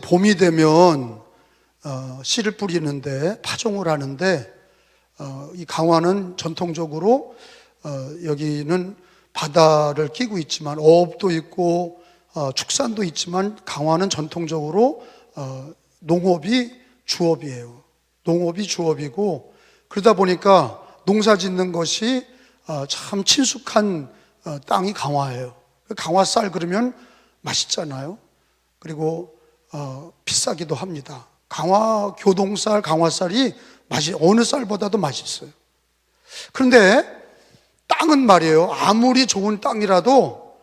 봄이 되면 씨를 뿌리는데 파종을 하는데 이 강화는 전통적으로 여기는 바다를 끼고 있지만 어업도 있고 축산도 있지만 강화는 전통적으로 농업이 주업이에요. 농업이 주업이고 그러다 보니까 농사 짓는 것이 참 친숙한 땅이 강화예요. 강화쌀 그러면 맛있잖아요. 그리고 비싸기도 합니다. 강화 교동쌀, 강화쌀이 어느 쌀보다도 맛있어요. 그런데 땅은 말이에요, 아무리 좋은 땅이라도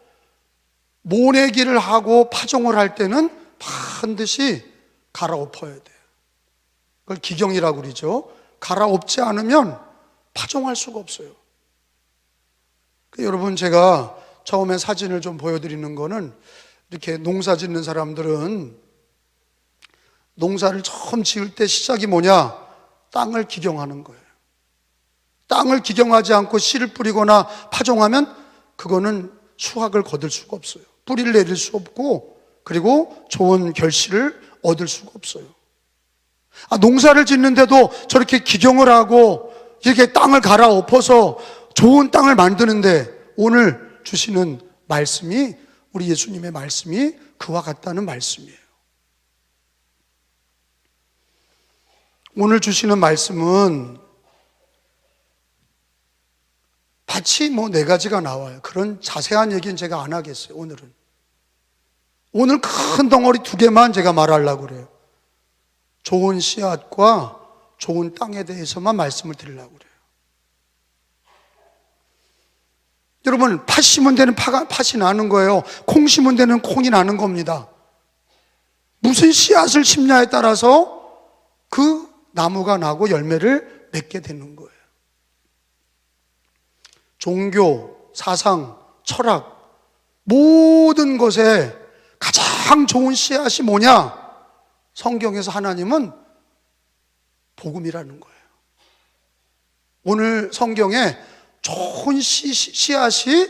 모내기를 하고 파종을 할 때는 반드시 갈아엎어야 돼요. 그걸 기경이라고 그러죠. 갈아엎지 않으면 파종할 수가 없어요. 여러분, 제가 처음에 사진을 좀 보여드리는 거는, 이렇게 농사 짓는 사람들은 농사를 처음 지을 때 시작이 뭐냐? 땅을 기경하는 거예요. 땅을 기경하지 않고 씨를 뿌리거나 파종하면 그거는 수확을 거둘 수가 없어요. 뿌리를 내릴 수 없고, 그리고 좋은 결실을 얻을 수가 없어요. 농사를 짓는데도 저렇게 기경을 하고 이렇게 땅을 갈아엎어서 좋은 땅을 만드는데, 오늘 주시는 말씀이, 우리 예수님의 말씀이 그와 같다는 말씀이에요. 오늘 주시는 말씀은 밭이 네 가지가 나와요. 그런 자세한 얘기는 제가 안 하겠어요. 오늘 큰 덩어리 2개만 제가 말하려고 그래요. 좋은 씨앗과 좋은 땅에 대해서만 말씀을 드리려고 그래요. 여러분, 팥 심은 데는 팥이 나는 거예요. 콩 심은 데는 콩이 나는 겁니다. 무슨 씨앗을 심냐에 따라서 그 나무가 나고 열매를 맺게 되는 거예요. 종교, 사상, 철학, 모든 것에 가장 좋은 씨앗이 뭐냐? 성경에서 하나님은 복음이라는 거예요. 오늘 성경에 좋은 씨앗이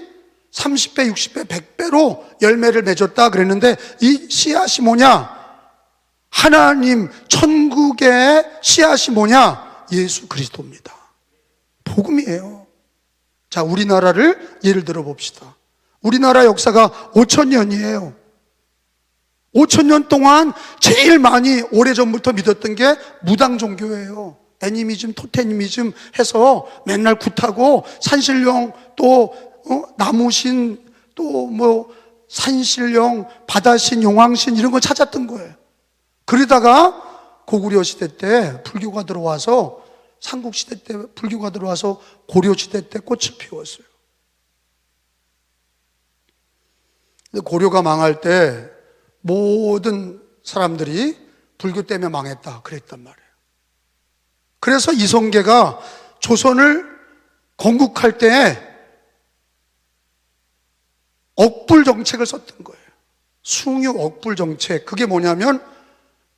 30배, 60배, 100배로 열매를 맺었다 그랬는데, 이 씨앗이 뭐냐? 하나님 천국의 씨앗이 뭐냐? 예수 그리스도입니다. 복음이에요. 자, 우리나라를 예를 들어 봅시다. 우리나라 역사가 5,000년이에요. 5,000년 동안 제일 많이 오래전부터 믿었던 게 무당 종교예요. 애니미즘, 토테니미즘 해서 맨날 굿하고 산신령, 또 나무신, 또 산신령, 바다신, 용왕신 이런 거 찾았던 거예요. 그러다가 고구려 시대 때 불교가 들어와서, 삼국 시대 때 불교가 들어와서 고려 시대 때 꽃을 피웠어요. 근데 고려가 망할 때 모든 사람들이 불교 때문에 망했다 그랬단 말이에요. 그래서 이성계가 조선을 건국할 때 억불 정책을 썼던 거예요. 숭유 억불 정책. 그게 뭐냐면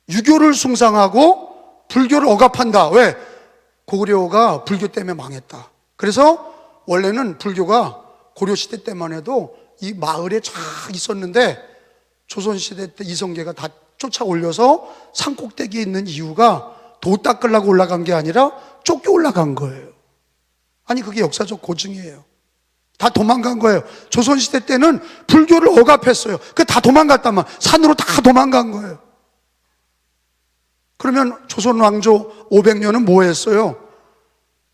유교를 숭상하고 불교를 억압한다. 왜? 고구려가 불교 때문에 망했다. 그래서 원래는 불교가 고려시대 때만 해도 이 마을에 쫙 있었는데, 조선시대 때 이성계가 다 쫓아올려서 산꼭대기에 있는 이유가 도 닦으려고 올라간 게 아니라 쫓겨 올라간 거예요. 아니, 그게 역사적 고증이에요. 다 도망간 거예요. 조선시대 때는 불교를 억압했어요. 다 도망갔다만, 산으로 다 도망간 거예요. 그러면 조선 왕조 500년은 뭐 했어요?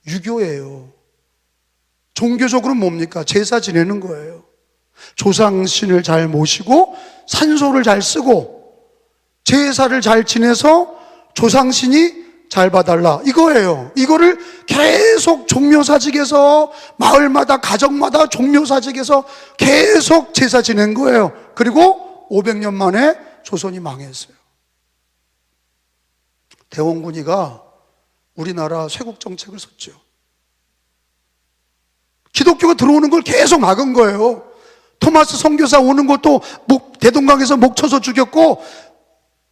유교예요. 종교적으로는 뭡니까? 제사 지내는 거예요. 조상신을 잘 모시고 산소를 잘 쓰고 제사를 잘 지내서 조상신이 잘 봐달라, 이거예요. 이거를 계속 종묘사직에서, 마을마다 가정마다 종묘사직에서 계속 제사 지낸 거예요. 그리고 500년 만에 조선이 망했어요. 대원군이가 우리나라 쇄국 정책을 썼죠. 기독교가 들어오는 걸 계속 막은 거예요. 토마스 선교사 오는 것도 대동강에서 목 쳐서 죽였고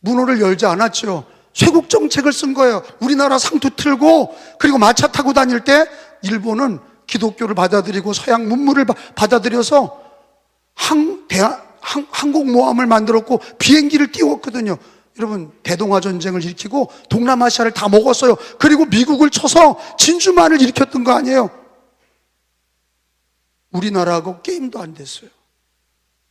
문호를 열지 않았죠. 쇄국 정책을 쓴 거예요. 우리나라 상투 틀고, 그리고 마차 타고 다닐 때 일본은 기독교를 받아들이고 서양 문물을 받아들여서 항공모함을 만들었고 비행기를 띄웠거든요. 여러분, 대동아 전쟁을 일으키고 동남아시아를 다 먹었어요. 그리고 미국을 쳐서 진주만을 일으켰던 거 아니에요? 우리나라하고 게임도 안 됐어요.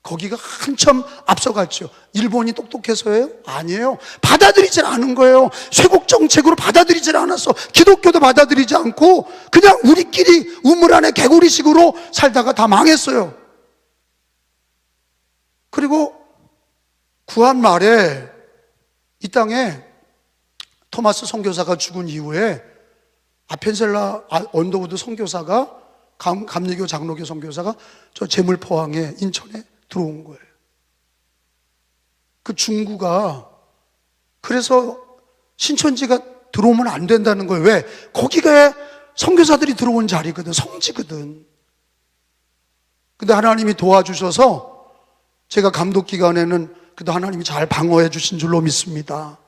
거기가 한참 앞서갔죠. 일본이 똑똑해서예요? 아니에요. 받아들이질 않은 거예요. 쇄국 정책으로 받아들이질 않았어. 기독교도 받아들이지 않고 그냥 우리끼리 우물 안에 개구리식으로 살다가 다 망했어요. 그리고 구한 말에 이 땅에 토마스 선교사가 죽은 이후에 아펜셀라 언더우드 선교사가 감리교 장로교 선교사가 저 제물포항에 인천에 들어온 거예요. 그 중구가 그래서 신천지가 들어오면 안 된다는 거예요. 왜? 거기가 선교사들이 들어온 자리거든, 성지거든. 근데 하나님이 도와주셔서 제가 감독 기간에는 그래도 하나님이 잘 방어해 주신 줄로 믿습니다.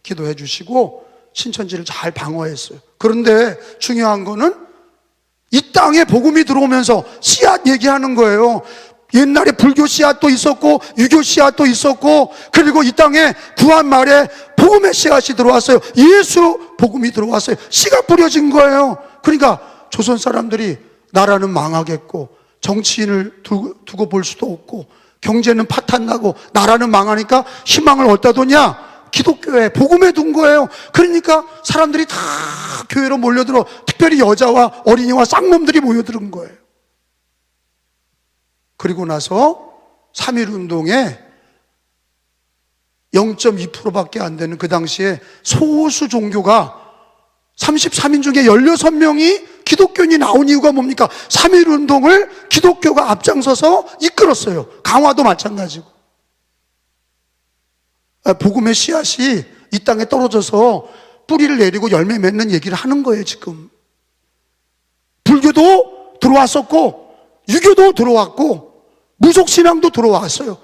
기도해 주시고 신천지를 잘 방어했어요. 그런데 중요한 거는 이 땅에 복음이 들어오면서 씨앗 얘기하는 거예요. 옛날에 불교 씨앗도 있었고 유교 씨앗도 있었고, 그리고 이 땅에 구한 말에 복음의 씨앗이 들어왔어요. 예수 복음이 들어왔어요. 씨가 뿌려진 거예요. 그러니까 조선 사람들이 나라는 망하겠고 정치인을 두고 볼 수도 없고 경제는 파탄나고 나라는 망하니까 희망을 어디다 뒀냐? 기독교에, 복음에 둔 거예요. 그러니까 사람들이 다 교회로 몰려들어, 특별히 여자와 어린이와 쌍놈들이 모여드는 거예요. 그리고 나서 3.1운동에 0.2%밖에 안 되는 그 당시에 소수 종교가 33인 중에 16명이 기독교인이 나온 이유가 뭡니까? 3.1운동을 기독교가 앞장서서 이끌었어요. 강화도 마찬가지고. 복음의 씨앗이 이 땅에 떨어져서 뿌리를 내리고 열매 맺는 얘기를 하는 거예요, 지금. 불교도 들어왔었고 유교도 들어왔고 무속신앙도 들어왔어요.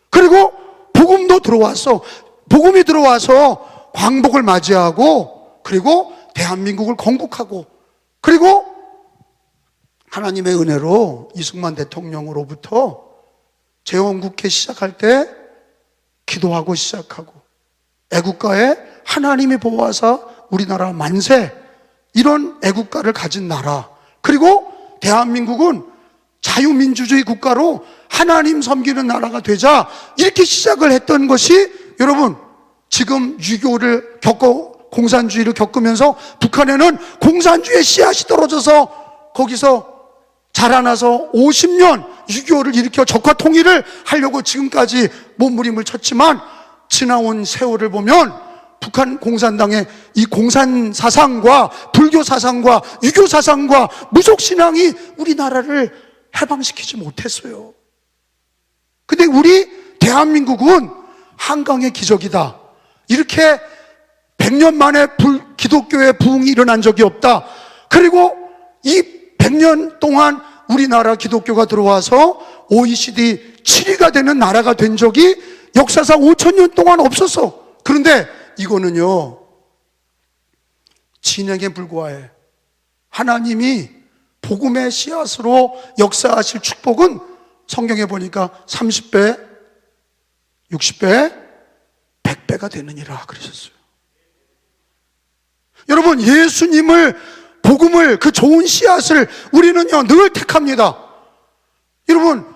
그리고 복음도 들어왔어. 복음이 들어와서 광복을 맞이하고, 그리고 대한민국을 건국하고, 그리고 하나님의 은혜로 이승만 대통령으로부터 재헌국회 시작할 때 기도하고 시작하고, 애국가에 하나님이 보호하사 우리나라 만세, 이런 애국가를 가진 나라, 그리고 대한민국은 자유민주주의 국가로 하나님 섬기는 나라가 되자, 이렇게 시작을 했던 것이, 여러분, 지금 유교를 공산주의를 겪으면서 북한에는 공산주의의 씨앗이 떨어져서 거기서 자라나서 50년 유교를 일으켜 적화 통일을 하려고 지금까지 몸부림을 쳤지만, 지나온 세월을 보면 북한 공산당의 이 공산 사상과 불교 사상과 유교 사상과 무속 신앙이 우리나라를 해방시키지 못했어요. 근데 우리 대한민국은 한강의 기적이다, 이렇게 100년 만에 기독교의 부흥이 일어난 적이 없다. 그리고 이 100년 동안 우리나라 기독교가 들어와서 OECD 7위가 되는 나라가 된 적이 역사상 5,000년 동안 없었어. 그런데 이거는요, 진행에 불과해. 하나님이 복음의 씨앗으로 역사하실 축복은 성경에 보니까 30배, 60배, 100배가 되느니라 그러셨어요. 여러분, 예수님을, 복음을, 그 좋은 씨앗을 우리는요 늘 택합니다. 여러분,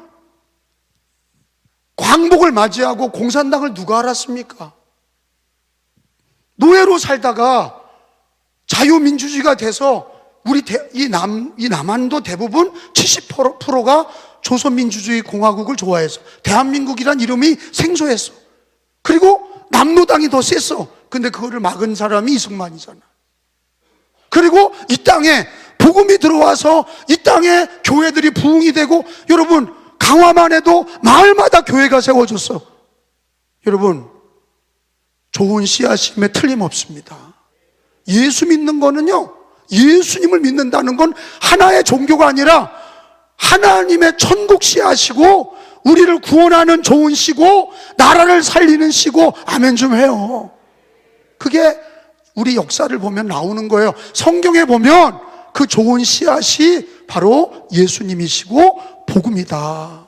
광복을 맞이하고 공산당을 누가 알았습니까? 노예로 살다가 자유민주주의가 돼서 우리 이 남한도 대부분 70%가 조선민주주의 공화국을 좋아해서 대한민국이란 이름이 생소했어. 그리고 남로당이 더 셌어. 근데 그거를 막은 사람이 이승만이잖아. 그리고 이 땅에 복음이 들어와서 이 땅에 교회들이 부흥이 되고, 여러분, 강화만 해도 마을마다 교회가 세워졌어. 여러분, 좋은 씨앗임에 틀림없습니다. 예수 믿는 거는요, 예수님을 믿는다는 건 하나의 종교가 아니라 하나님의 천국 씨앗이고, 우리를 구원하는 좋은 씨고, 나라를 살리는 씨고, 아멘 좀 해요. 그게 우리 역사를 보면 나오는 거예요. 성경에 보면 그 좋은 씨앗이 바로 예수님이시고 복음이다.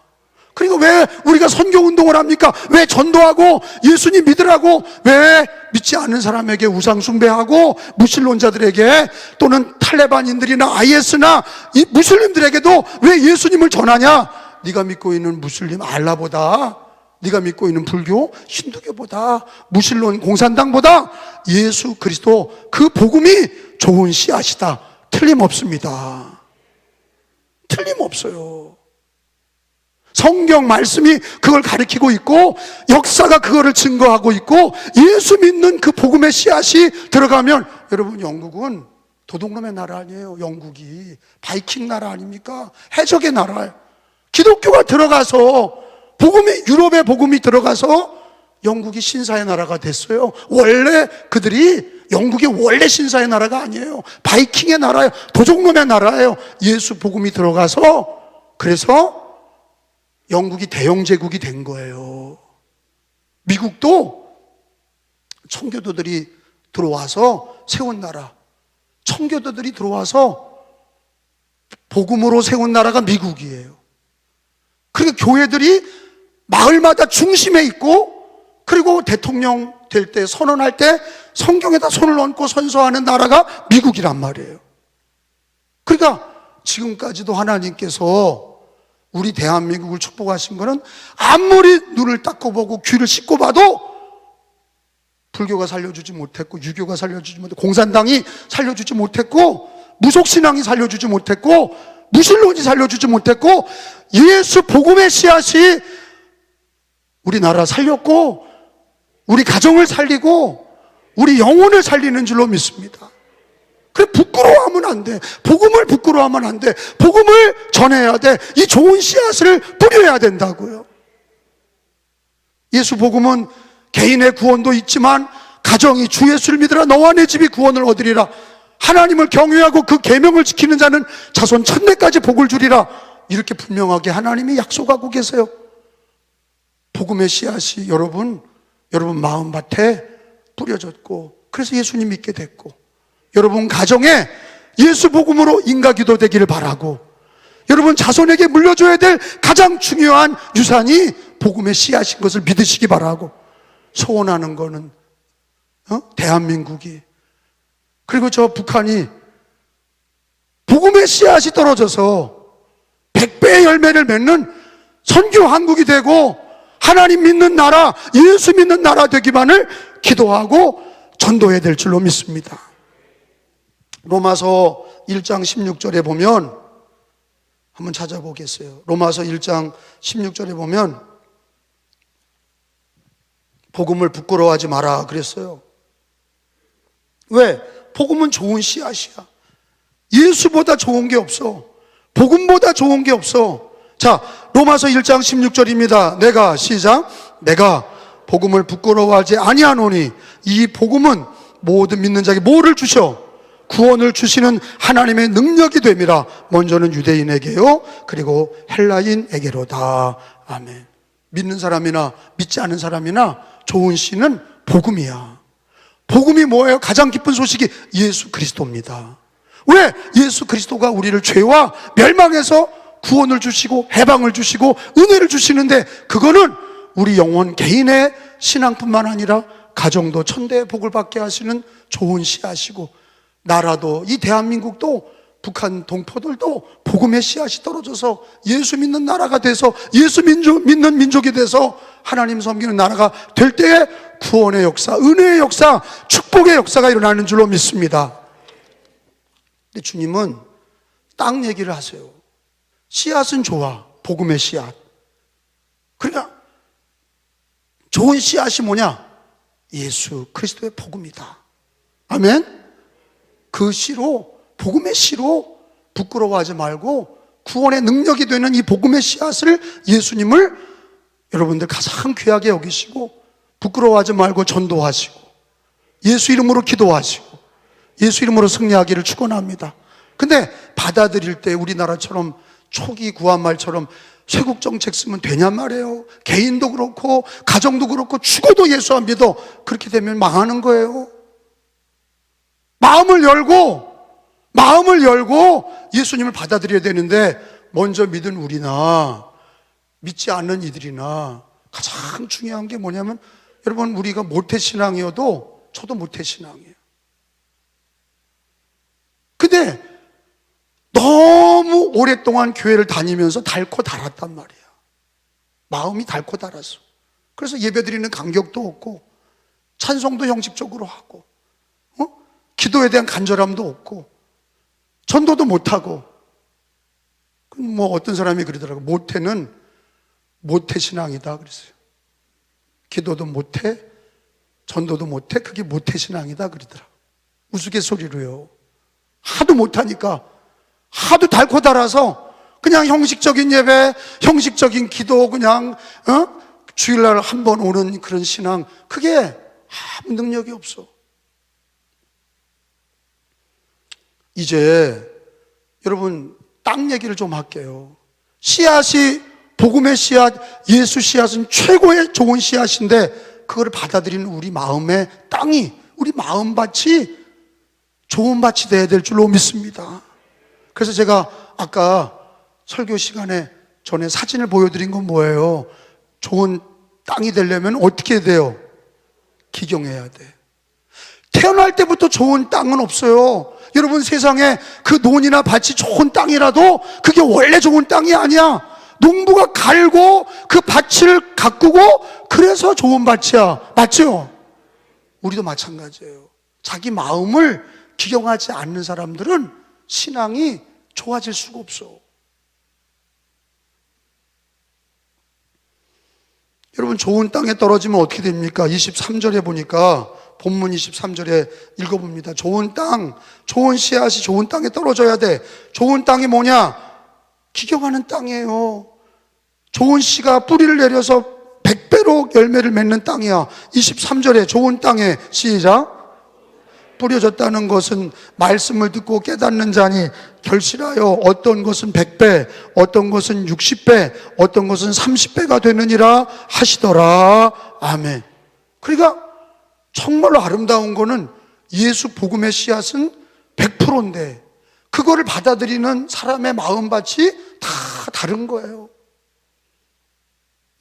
그리고 왜 우리가 선교운동을 합니까? 왜 전도하고 예수님 믿으라고? 왜 믿지 않는 사람에게 우상 숭배하고 무신론자들에게 또는 탈레반인들이나 IS나 이 무슬림들에게도 왜 예수님을 전하냐? 네가 믿고 있는 무슬림 알라보다, 네가 믿고 있는 불교 힌두교보다, 무신론 공산당보다 예수 그리스도 그 복음이 좋은 씨앗이다. 틀림없습니다. 틀림없어요. 성경 말씀이 그걸 가리키고 있고 역사가 그거를 증거하고 있고 예수 믿는 그 복음의 씨앗이 들어가면, 여러분, 영국은 도둑놈의 나라 아니에요. 영국이 바이킹 나라 아닙니까? 해적의 나라예요. 기독교가 들어가서 복음이, 유럽의 복음이 들어가서 영국이 신사의 나라가 됐어요. 원래 그들이 영국이 원래 신사의 나라가 아니에요. 바이킹의 나라예요. 도적놈의 나라예요. 예수 복음이 들어가서, 그래서 영국이 대영제국이 된 거예요. 미국도 청교도들이 들어와서 세운 나라, 청교도들이 들어와서 복음으로 세운 나라가 미국이에요. 그러니까 교회들이 마을마다 중심에 있고, 그리고 대통령 될 때, 선언할 때 성경에다 손을 얹고 선서하는 나라가 미국이란 말이에요. 그러니까 지금까지도 하나님께서 우리 대한민국을 축복하신 거는 아무리 눈을 닦고 보고 귀를 씻고 봐도 불교가 살려주지 못했고, 유교가 살려주지 못했고, 공산당이 살려주지 못했고, 무속신앙이 살려주지 못했고, 무신론이 살려주지 못했고, 예수 복음의 씨앗이 우리나라 살렸고, 우리 가정을 살리고, 우리 영혼을 살리는 줄로 믿습니다. 그래, 부끄러워하면 안 돼. 복음을 부끄러워하면 안 돼. 복음을 전해야 돼. 이 좋은 씨앗을 뿌려야 된다고요. 예수 복음은 개인의 구원도 있지만, 가정이 주 예수를 믿으라 너와 내 집이 구원을 얻으리라, 하나님을 경외하고 그 계명을 지키는 자는 자손 천대까지 복을 주리라, 이렇게 분명하게 하나님이 약속하고 계세요. 복음의 씨앗이 여러분 마음밭에 뿌려졌고, 그래서 예수님 믿게 됐고, 여러분 가정에 예수 복음으로 인가기도 되기를 바라고, 여러분 자손에게 물려줘야 될 가장 중요한 유산이 복음의 씨앗인 것을 믿으시기 바라고, 소원하는 거는 대한민국이, 그리고 저 북한이 복음의 씨앗이 떨어져서 100배의 열매를 맺는 선교 한국이 되고 하나님 믿는 나라, 예수 믿는 나라 되기만을 기도하고 전도해야 될 줄로 믿습니다. 로마서 1장 16절에 보면, 한번 찾아보겠어요. 로마서 1장 16절에 보면 복음을 부끄러워하지 마라 그랬어요. 왜? 복음은 좋은 씨앗이야. 예수보다 좋은 게 없어. 복음보다 좋은 게 없어. 자, 로마서 1장 16절입니다. 내가, 시작. 내가 복음을 부끄러워하지 아니하노니 이 복음은 모든 믿는 자에게 뭐를 주셔? 구원을 주시는 하나님의 능력이 됨이라. 먼저는 유대인에게요, 그리고 헬라인에게로다. 아멘. 믿는 사람이나 믿지 않은 사람이나 좋은 씨는 복음이야. 복음이 뭐예요? 가장 기쁜 소식이 예수 그리스도입니다. 왜? 예수 그리스도가 우리를 죄와 멸망에서 구원을 주시고 해방을 주시고 은혜를 주시는데, 그거는 우리 영혼 개인의 신앙뿐만 아니라 가정도 천대의 복을 받게 하시는 좋은 씨앗이고, 나라도, 이 대한민국도, 북한 동포들도 복음의 씨앗이 떨어져서 예수 믿는 나라가 돼서, 예수 믿는 민족이 돼서 하나님 섬기는 나라가 될 때에 구원의 역사, 은혜의 역사, 축복의 역사가 일어나는 줄로 믿습니다. 근데 주님은 땅 얘기를 하세요. 씨앗은 좋아, 복음의 씨앗. 그러니까 좋은 씨앗이 뭐냐? 예수 그리스도의 복음이다. 아멘. 그 씨로, 복음의 씨로 부끄러워하지 말고 구원의 능력이 되는 이 복음의 씨앗을, 예수님을 여러분들 가장 귀하게 여기시고 부끄러워하지 말고 전도하시고 예수 이름으로 기도하시고 예수 이름으로 승리하기를 축원합니다. 근데 받아들일 때 우리나라처럼 초기 구한말처럼 쇄국 정책 쓰면 되냔 말이에요. 개인도 그렇고 가정도 그렇고 죽어도 예수 안 믿어. 그렇게 되면 망하는 거예요. 마음을 열고 예수님을 받아들여야 되는데, 먼저 믿은 우리나 믿지 않는 이들이나 가장 중요한 게 뭐냐면, 여러분, 우리가 모태신앙이어도 저도 모태신앙이에요. 근데 너무 오랫동안 교회를 다니면서 닳고 닳았단 말이에요. 마음이 닳고 닳았어. 그래서 예배드리는 간격도 없고, 찬송도 형식적으로 하고, 기도에 대한 간절함도 없고, 전도도 못하고. 뭐 어떤 사람이 그러더라고요. 모태는 모태신앙이다 그랬어요. 기도도 못해, 전도도 못해, 그게 모태신앙이다 그러더라고요. 우스갯소리로요. 하도 못하니까, 하도 닳고 닳아서 그냥 형식적인 예배, 형식적인 기도, 그냥 주일날 한 번 오는 그런 신앙, 그게 아무 능력이 없어. 이제 여러분, 땅 얘기를 좀 할게요. 씨앗이, 복음의 씨앗, 예수 씨앗은 최고의 좋은 씨앗인데, 그거를 받아들이는 우리 마음의 땅이, 우리 마음밭이 좋은 밭이 돼야 될 줄로 믿습니다. 그래서 제가 아까 설교 시간에 전에 사진을 보여드린 건 뭐예요? 좋은 땅이 되려면 어떻게 돼요? 기경해야 돼. 태어날 때부터 좋은 땅은 없어요. 여러분, 세상에 그 논이나 밭이 좋은 땅이라도 그게 원래 좋은 땅이 아니야. 농부가 갈고 그 밭을 가꾸고 그래서 좋은 밭이야. 맞죠? 우리도 마찬가지예요. 자기 마음을 기경하지 않는 사람들은 신앙이 좋아질 수가 없어. 여러분, 좋은 땅에 떨어지면 어떻게 됩니까? 23절에 보니까, 본문 23절에 읽어봅니다. 좋은 땅, 좋은 씨앗이 좋은 땅에 떨어져야 돼. 좋은 땅이 뭐냐? 기경하는 땅이에요. 좋은 씨가 뿌리를 내려서 100배로 열매를 맺는 땅이야. 23절에 좋은 땅에, 시작, 뿌려졌다는 것은 말씀을 듣고 깨닫는 자니 결실하여 어떤 것은 100배, 어떤 것은 60배, 어떤 것은 30배가 되느니라 하시더라. 아멘. 그러니까 정말로 아름다운 거는 예수 복음의 씨앗은 100%인데 그거를 받아들이는 사람의 마음밭이 다 다른 거예요.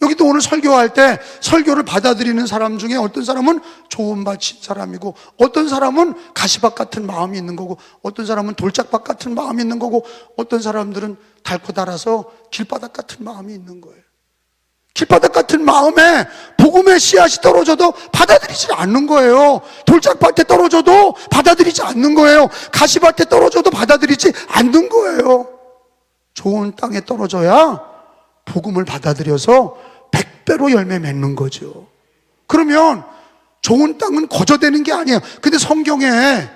여기도 오늘 설교할 때 설교를 받아들이는 사람 중에 어떤 사람은 좋은 밭인 사람이고, 어떤 사람은 가시밭 같은 마음이 있는 거고, 어떤 사람은 돌짝밭 같은 마음이 있는 거고, 어떤 사람들은 닳고 닳아서 길바닥 같은 마음이 있는 거예요. 길바닥 같은 마음에 복음의 씨앗이 떨어져도 받아들이지 않는 거예요. 돌짝밭에 떨어져도 받아들이지 않는 거예요. 가시밭에 떨어져도 받아들이지 않는 거예요. 좋은 땅에 떨어져야 복음을 받아들여서 100배로 열매 맺는 거죠. 그러면 좋은 땅은 거저되는 게 아니에요. 근데 성경에,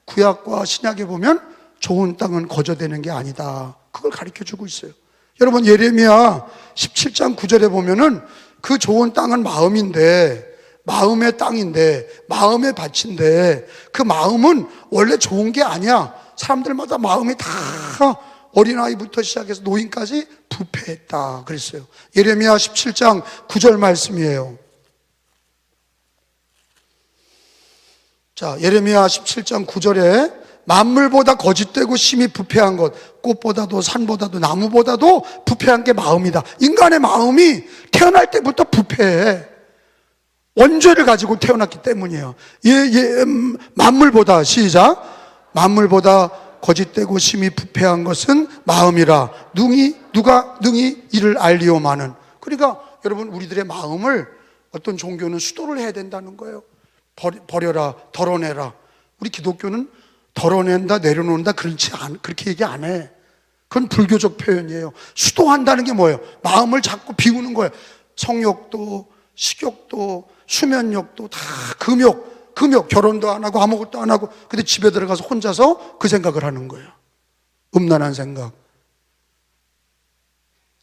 구약과 신약에 보면 좋은 땅은 거저되는 게 아니다, 그걸 가르쳐 주고 있어요. 여러분, 예레미야 17장 9절에 보면은 그 좋은 땅은 마음인데, 마음의 땅인데, 마음의 밭인데, 그 마음은 원래 좋은 게 아니야. 사람들마다 마음이 다 어린아이부터 시작해서 노인까지 부패했다 그랬어요. 예레미야 17장 9절 말씀이에요. 자, 예레미야 17장 9절에 만물보다 거짓되고 심히 부패한 것, 꽃보다도 산보다도 나무보다도 부패한 게 마음이다. 인간의 마음이 태어날 때부터 부패해. 원죄를 가지고 태어났기 때문이에요. 만물보다, 시작, 만물보다 거짓되고 심히 부패한 것은 마음이라 누가 능히 이를 알리오마는. 그러니까 여러분, 우리들의 마음을 어떤 종교는 수도를 해야 된다는 거예요. 버려라, 덜어내라. 우리 기독교는 덜어낸다, 내려놓는다, 그렇게 얘기 안 해. 그건 불교적 표현이에요. 수도한다는 게 뭐예요? 마음을 자꾸 비우는 거예요. 성욕도, 식욕도, 수면욕도 다 금욕, 결혼도 안 하고 아무것도 안 하고, 근데 집에 들어가서 혼자서 그 생각을 하는 거예요. 음란한 생각,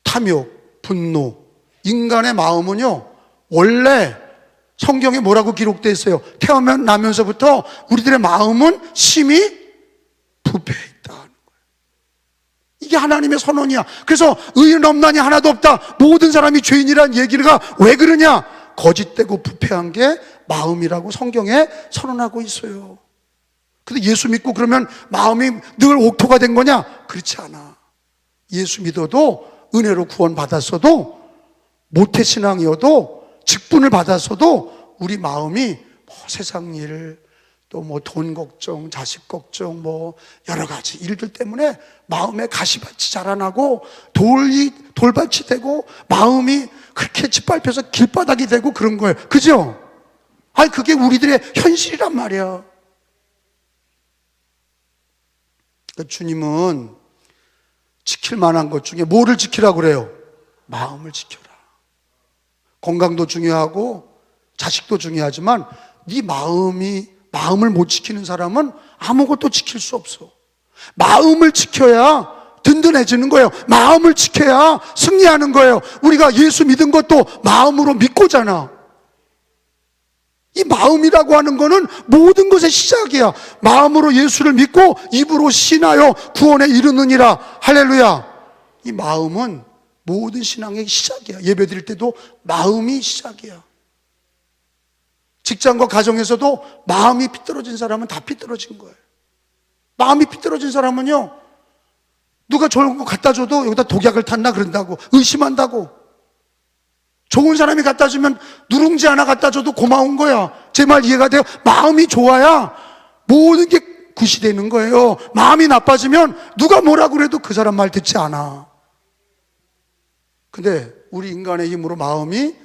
탐욕, 분노. 인간의 마음은요, 원래 성경에 뭐라고 기록되어 있어요? 태어나면서부터 우리들의 마음은 심히 부패해 있다는 거예요. 이게 하나님의 선언이야. 그래서 의인 없나니 하나도 없다, 모든 사람이 죄인이라는 얘기가 왜 그러냐? 거짓되고 부패한 게 마음이라고 성경에 선언하고 있어요. 근데 예수 믿고 그러면 마음이 늘 옥토가 된 거냐? 그렇지 않아. 예수 믿어도, 은혜로 구원 받았어도 모태신앙이어도 직분을 받았어도 우리 마음이 세상 일, 또 돈 걱정, 자식 걱정, 여러 가지 일들 때문에 마음에 가시밭이 자라나고 돌밭이 되고 마음이 그렇게 짓밟혀서 길바닥이 되고 그런 거예요. 그죠? 아니, 그게 우리들의 현실이란 말이야. 주님은 지킬 만한 것 중에 뭐를 지키라고 그래요? 마음을 지켜라. 건강도 중요하고 자식도 중요하지만 네 마음을 못 지키는 사람은 아무것도 지킬 수 없어. 마음을 지켜야 든든해지는 거예요. 마음을 지켜야 승리하는 거예요. 우리가 예수 믿은 것도 마음으로 믿고잖아. 이 마음이라고 하는 거는 모든 것의 시작이야. 마음으로 예수를 믿고 입으로 신하여 구원에 이르느니라. 할렐루야. 이 마음은 모든 신앙의 시작이야. 예배 드릴 때도 마음이 시작이야. 직장과 가정에서도 마음이 삐뚤어진 사람은 다 삐뚤어진 거예요. 마음이 삐뚤어진 사람은요, 누가 좋은 거 갖다 줘도 여기다 독약을 탔나 그런다고 의심한다고. 좋은 사람이 갖다 주면 누룽지 하나 갖다 줘도 고마운 거야. 제 말 이해가 돼요? 마음이 좋아야 모든 게 굿이 되는 거예요. 마음이 나빠지면 누가 뭐라 그래도 그 사람 말 듣지 않아. 근데 우리 인간의 힘으로 마음이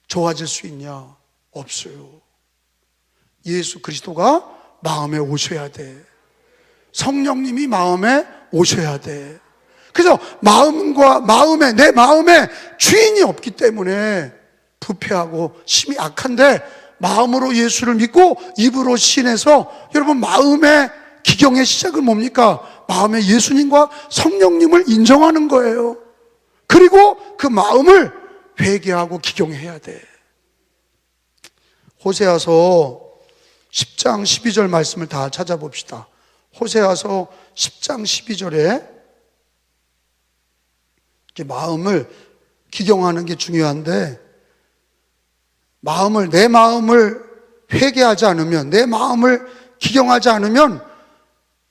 좋아질 수 있냐? 없어요. 예수 그리스도가 마음에 오셔야 돼. 성령님이 마음에 오셔야 돼. 그래서 내 마음에 주인이 없기 때문에 부패하고 심히 악한데, 마음으로 예수를 믿고 입으로 신해서, 여러분, 마음의 기경의 시작은 뭡니까? 마음에 예수님과 성령님을 인정하는 거예요. 그리고 그 마음을 회개하고 기경해야 돼. 호세아서 10장 12절 말씀을 다 찾아봅시다. 호세아서 10장 12절에 마음을 기경하는 게 중요한데, 내 마음을 회개하지 않으면, 내 마음을 기경하지 않으면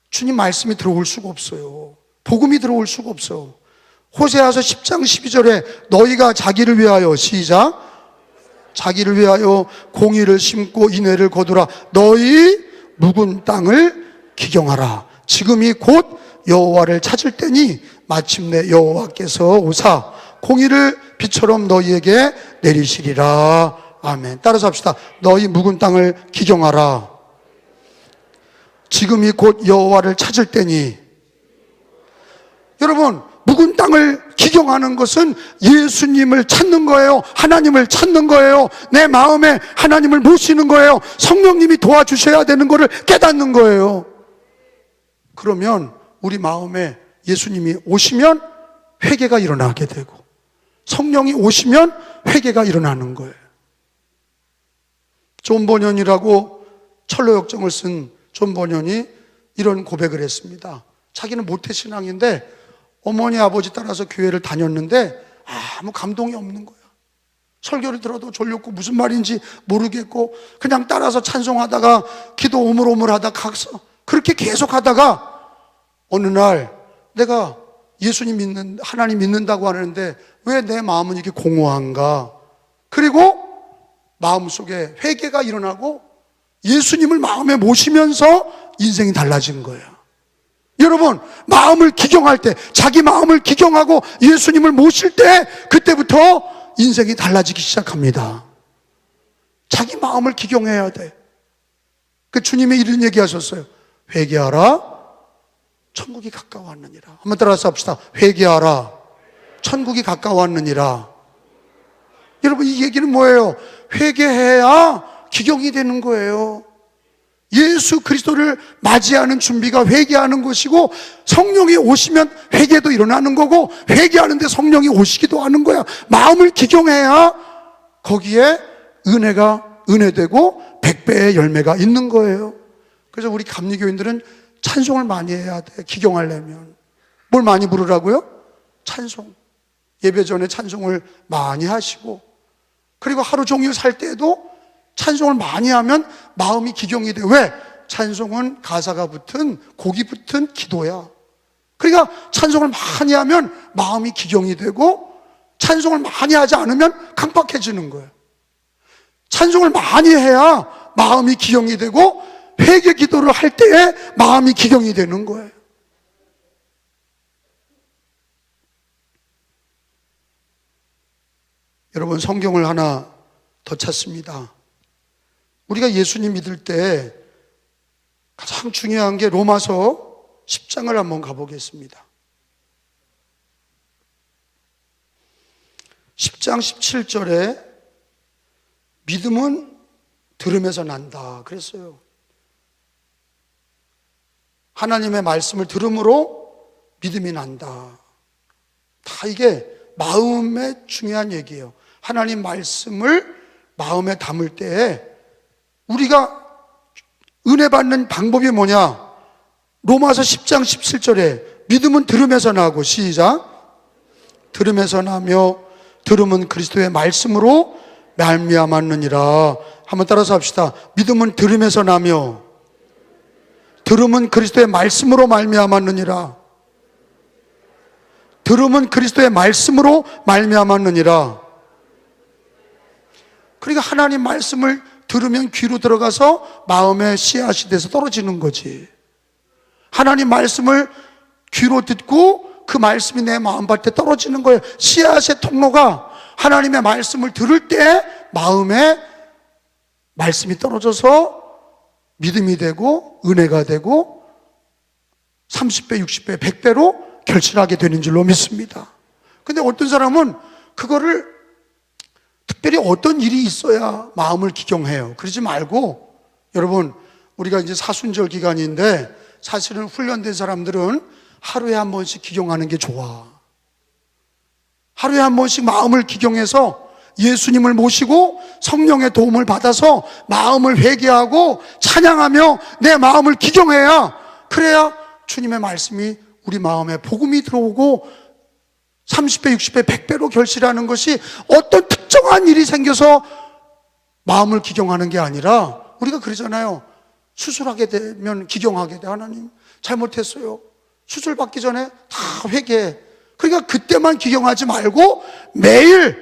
주님 말씀이 들어올 수가 없어요. 복음이 들어올 수가 없어. 호세아서 10장 12절에 너희가 자기를 위하여, 시작, 자기를 위하여 공의를 심고 인애를 거두라. 너희 묵은 땅을 기경하라. 지금이 곧 여호와를 찾을 때니 마침내 여호와께서 오사 공의를 비처럼 너희에게 내리시리라. 아멘. 따라서 합시다. 너희 묵은 땅을 기경하라. 지금이 곧 여호와를 찾을 때니. 여러분, 묵은 땅을 기경하는 것은 예수님을 찾는 거예요. 하나님을 찾는 거예요. 내 마음에 하나님을 모시는 거예요. 성령님이 도와주셔야 되는 것을 깨닫는 거예요. 그러면 우리 마음에 예수님이 오시면 회개가 일어나게 되고, 성령이 오시면 회개가 일어나는 거예요. 존 버년이라고 철로 역정을 쓴 존 버년이 이런 고백을 했습니다. 자기는 모태신앙인데 어머니 아버지 따라서 교회를 다녔는데 아무 감동이 없는 거야. 설교를 들어도 졸렸고 무슨 말인지 모르겠고 그냥 따라서 찬송하다가 기도 오물오물하다 가서 그렇게 계속 하다가 어느 날 내가 하나님 믿는다고 하는데 왜 내 마음은 이렇게 공허한가? 그리고 마음속에 회개가 일어나고 예수님을 마음에 모시면서 인생이 달라진 거예요. 여러분, 마음을 기경할 때, 자기 마음을 기경하고 예수님을 모실 때, 그때부터 인생이 달라지기 시작합니다. 자기 마음을 기경해야 돼. 그 주님이 이런 얘기 하셨어요. 회개하라, 천국이 가까웠느니라. 한번 따라서 합시다. 회개하라, 천국이 가까웠느니라. 여러분, 이 얘기는 뭐예요? 회개해야 기경이 되는 거예요. 예수 그리스도를 맞이하는 준비가 회개하는 것이고, 성령이 오시면 회개도 일어나는 거고, 회개하는데 성령이 오시기도 하는 거야. 마음을 기경해야 거기에 은혜되고 100배의 열매가 있는 거예요. 그래서 우리 감리교인들은 찬송을 많이 해야 돼. 기경하려면 뭘 많이 부르라고요? 찬송. 예배 전에 찬송을 많이 하시고, 그리고 하루 종일 살 때도 찬송을 많이 하면 마음이 기경이 돼. 왜? 찬송은 가사가 붙은, 곡이 붙은 기도야. 그러니까 찬송을 많이 하면 마음이 기경이 되고, 찬송을 많이 하지 않으면 강박해지는 거예요. 찬송을 많이 해야 마음이 기경이 되고 회개 기도를 할 때에 마음이 기경이 되는 거예요. 여러분, 성경을 하나 더 찾습니다. 우리가 예수님 믿을 때 가장 중요한 게 로마서 10장을 한번 가보겠습니다. 10장 17절에 믿음은 들음에서 난다 그랬어요. 하나님의 말씀을 들음으로 믿음이 난다. 다 이게 마음의 중요한 얘기예요. 하나님 말씀을 마음에 담을 때에 우리가 은혜 받는 방법이 뭐냐? 로마서 10장 17절에 믿음은 들음에서 나고, 시작, 들음에서 나며 들음은 그리스도의 말씀으로 말미암았느니라. 한번 따라서 합시다. 믿음은 들음에서 나며 들음은 그리스도의 말씀으로 말미암았느니라. 들음은 그리스도의 말씀으로 말미암았느니라. 그러니까 하나님 말씀을 들으면 귀로 들어가서 마음에 씨앗이 돼서 떨어지는 거지. 하나님 말씀을 귀로 듣고 그 말씀이 내 마음밭에 떨어지는 거예요. 씨앗의 통로가 하나님의 말씀을 들을 때 마음에 말씀이 떨어져서 믿음이 되고 은혜가 되고 30배, 60배, 100배로 결실하게 되는 줄로 믿습니다. 근데 어떤 사람은 그거를 특별히 어떤 일이 있어야 마음을 기경해요. 그러지 말고, 여러분, 우리가 이제 사순절 기간인데 사실은 훈련된 사람들은 하루에 한 번씩 기경하는 게 좋아. 하루에 한 번씩 마음을 기경해서 예수님을 모시고 성령의 도움을 받아서 마음을 회개하고 찬양하며 내 마음을 기경해야, 그래야 주님의 말씀이 우리 마음에 복음이 들어오고 30배, 60배, 100배로 결실하는 것이 어떤 특정한 일이 생겨서 마음을 기경하는 게 아니라, 우리가 그러잖아요. 수술하게 되면 기경하게 돼. 하나님 잘못했어요. 수술 받기 전에 다 회개해. 그러니까 그때만 기경하지 말고 매일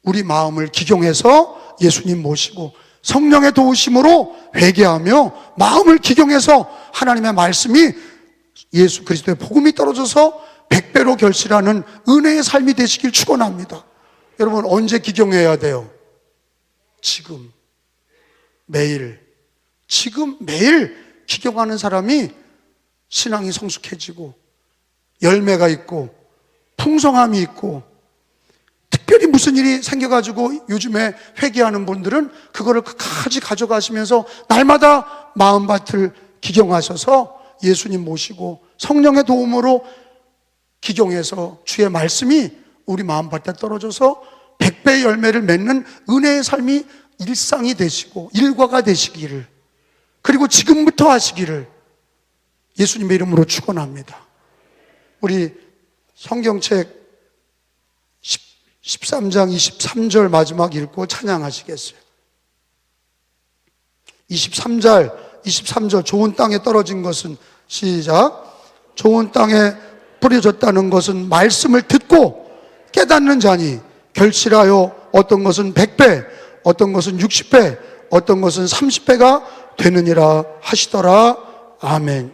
우리 마음을 기경해서 예수님 모시고 성령의 도우심으로 회개하며 마음을 기경해서 하나님의 말씀이 예수 그리스도의 복음이 떨어져서 100배로 결실하는 은혜의 삶이 되시길 축원합니다. 여러분, 언제 기경해야 돼요? 지금, 매일. 지금 매일 기경하는 사람이 신앙이 성숙해지고 열매가 있고 풍성함이 있고, 특별히 무슨 일이 생겨가지고 요즘에 회개하는 분들은 그거를 끝까지 가져가시면서 날마다 마음밭을 기경하셔서 예수님 모시고 성령의 도움으로 기경해서 주의 말씀이 우리 마음밭에 떨어져서 100배의 열매를 맺는 은혜의 삶이 일상이 되시고 일과가 되시기를, 그리고 지금부터 하시기를 예수님의 이름으로 축원합니다. 우리 성경책 13장 23절 마지막 읽고 찬양하시겠어요? 23절 좋은 땅에 떨어진 것은, 시작, 좋은 땅에 뿌려졌다는 것은 말씀을 듣고 깨닫는 자니 결실하여 어떤 것은 100배, 어떤 것은 60배, 어떤 것은 30배가 되느니라 하시더라. 아멘.